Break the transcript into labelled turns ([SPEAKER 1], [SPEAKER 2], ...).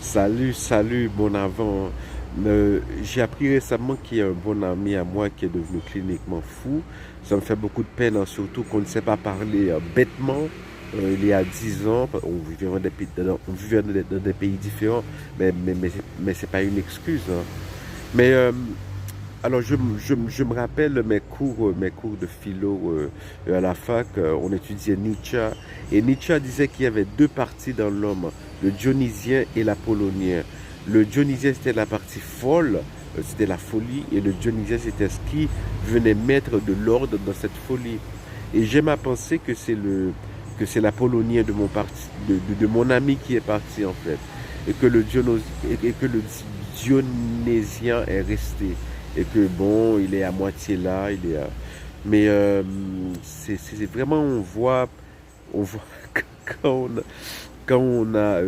[SPEAKER 1] Salut, salut, bon avant. J'ai appris récemment qu'il y a un bon ami à moi qui est devenu cliniquement fou. Ça me fait beaucoup de peine, hein, surtout qu'on ne sait pas parler bêtement. Il y a 10 ans, on vivait dans des pays différents, mais c'est pas une excuse, hein. Mais alors, je me rappelle mes cours de philo à la fac. On étudiait Nietzsche. Et Nietzsche disait qu'il y avait deux parties dans l'homme, le dionysien et l'apollonien. Le dionysien, c'était la partie folle, c'était la folie. Et le dionysien, c'était ce qui venait mettre de l'ordre dans cette folie. Et j'aime à penser que c'est l'apollonien de de mon ami qui est parti, en fait. Et que et que le dionysien est resté et que bon, il est à moitié là, mais c'est vraiment on voit quand on a,